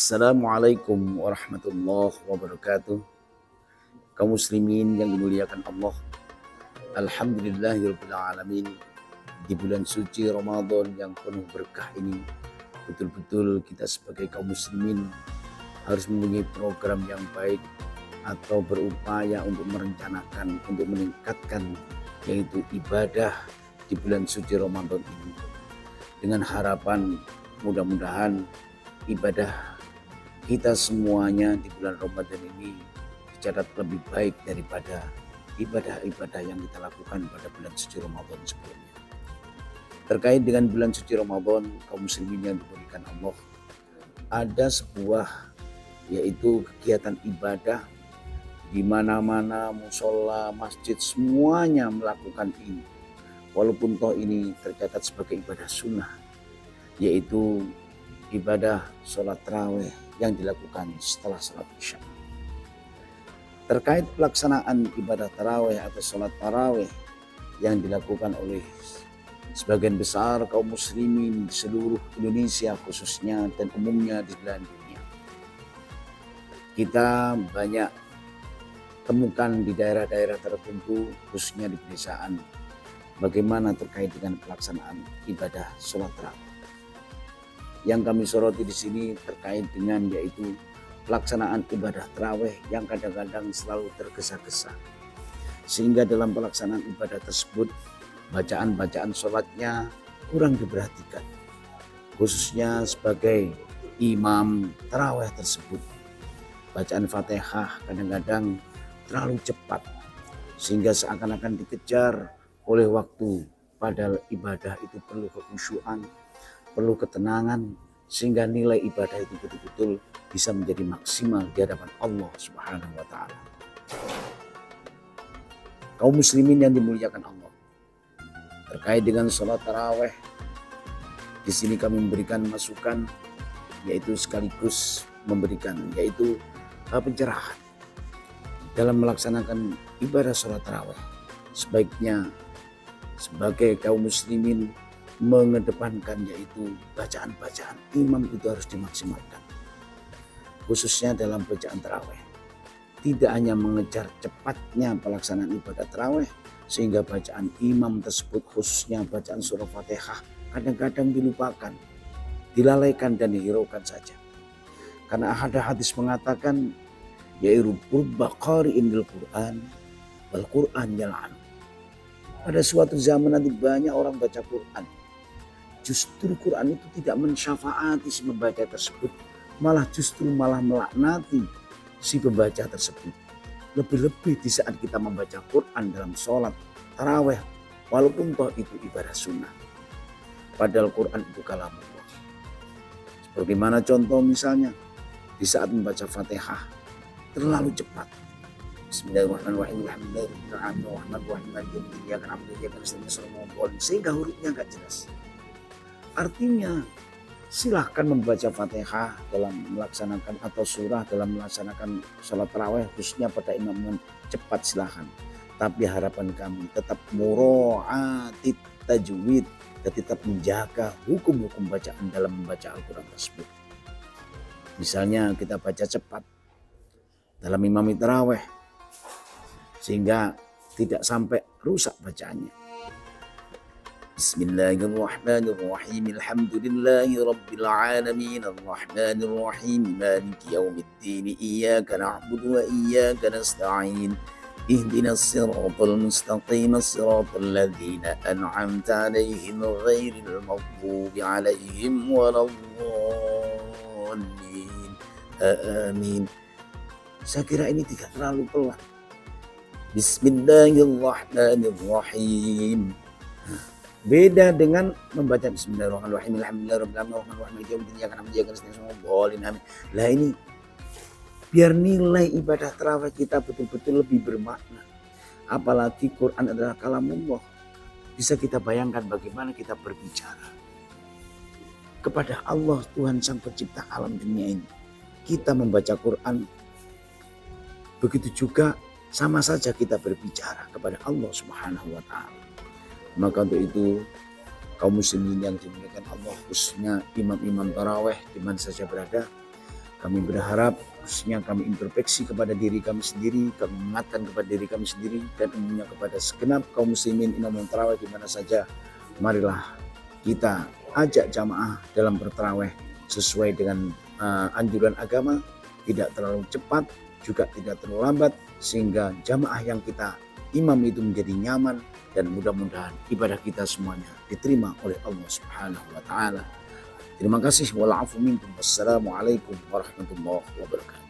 Assalamualaikum warahmatullahi wabarakatuh. Kaum muslimin yang dimuliakan Allah, alhamdulillahirabbil alamin. Di bulan suci Ramadan yang penuh berkah ini, betul-betul kita sebagai kaum muslimin harus mempunyai program yang baik atau berupaya untuk merencanakan, untuk meningkatkan yaitu ibadah di bulan suci Ramadan ini. Dengan harapan mudah-mudahan ibadah kita semuanya di bulan Ramadan ini dicatat lebih baik daripada ibadah-ibadah yang kita lakukan pada bulan suci Ramadan sebelumnya. Terkait dengan bulan suci Ramadan, kaum muslimin yang diberikan Allah, ada sebuah yaitu kegiatan ibadah di mana-mana, musola, masjid, semuanya melakukan ini. Walaupun toh ini tercatat sebagai ibadah sunnah, yaitu ibadah sholat tarawih yang dilakukan setelah sholat isya. Terkait pelaksanaan ibadah tarawih atau sholat tarawih yang dilakukan oleh sebagian besar kaum muslimin di seluruh Indonesia khususnya dan umumnya di belahan dunia, kita banyak temukan di daerah-daerah tertentu khususnya di pedesaan bagaimana terkait dengan pelaksanaan ibadah sholat tarawih. Yang kami soroti di sini terkait dengan yaitu pelaksanaan ibadah tarawih yang kadang-kadang selalu tergesa-gesa, sehingga dalam pelaksanaan ibadah tersebut bacaan-bacaan sholatnya kurang diperhatikan, khususnya sebagai imam tarawih tersebut. Bacaan Fatihah kadang-kadang terlalu cepat sehingga seakan-akan dikejar oleh waktu, padahal ibadah itu perlu kekhusyuan, perlu ketenangan, sehingga nilai ibadah itu betul-betul bisa menjadi maksimal di hadapan Allah Subhanahu wa taala. Kaum muslimin yang dimuliakan Allah, terkait dengan sholat tarawih, di sini kami memberikan masukan yaitu sekaligus memberikan yaitu pencerahan dalam melaksanakan ibadah sholat tarawih. Sebaiknya sebagai kaum muslimin mengedepankan yaitu bacaan-bacaan imam itu harus dimaksimalkan, khususnya dalam bacaan tarawih. Tidak hanya mengejar cepatnya pelaksanaan ibadah tarawih sehingga bacaan imam tersebut khususnya bacaan surah Fatihah kadang-kadang dilupakan, dilalaikan dan dihiraukan saja. Karena ada hadis mengatakan yaitu rubba qari'in bil Qur'an wal Qur'an yal'an. Pada suatu zaman nanti banyak orang baca Quran, justru Quran itu tidak mensyafaati si pembaca tersebut, malah melaknati si pembaca tersebut. Lebih-lebih di saat kita membaca Quran dalam sholat tarawih, walaupun toh itu ibadah sunnah, padahal Quran itu kalamullah. Seperti mana contoh misalnya di saat membaca Fatihah terlalu cepat. Bismillahirrahmanirrahim. Sehingga hurufnya gak jelas. Artinya silahkan membaca Fatihah dalam melaksanakan atau surah dalam melaksanakan sholat tarawih khususnya pada imam cepat silahkan. Tapi harapan kami tetap mura'atit tajwid dan tetap menjaga hukum-hukum bacaan dalam membaca Al-Quran tersebut. Misalnya kita baca cepat dalam imami tarawih sehingga tidak sampai rusak bacaannya. Bismillahirrahmanirrahim. Alhamdulillahi rabbil alamin arrahmanir rahim maliki yaumiddin iyyaka na'budu wa iyyaka nasta'in ihdinas siratal mustaqim siratal ladzina an'amta 'alaihim ghairil maghdubi 'alaihim waladdallin. Amin. Saya kira ini tidak terlalu pelan. Bismillahirrahmanirrahim. Beda dengan membaca Bismillahirrahmanirrahim. Lah ini biar nilai ibadah tarawih kita betul-betul lebih bermakna. Apalagi Quran adalah kalamullah. Bisa kita bayangkan bagaimana kita berbicara kepada Allah Tuhan Sang Pencipta alam dunia ini. Kita membaca Quran, begitu juga sama saja kita berbicara kepada Allah Subhanahu wa taala. Maka untuk itu kaum muslimin yang dimuliakan Allah, khususnya imam-imam tarawih di mana saja berada, Kami berharap, khususnya kami introspeksi kepada diri kami sendiri, kami mengingatkan kepada diri kami sendiri, dan umumnya kepada segenap kaum muslimin imam tarawih di mana saja. Marilah kita ajak jamaah dalam bertarawih sesuai dengan anjuran agama, tidak terlalu cepat, juga tidak terlalu lambat, sehingga jamaah yang kita imam itu menjadi nyaman, dan mudah-mudahan ibadah kita semuanya diterima oleh Allah Subhanahu wa Ta'ala. Terima kasih. Wassalamualaikum warahmatullahi wabarakatuh.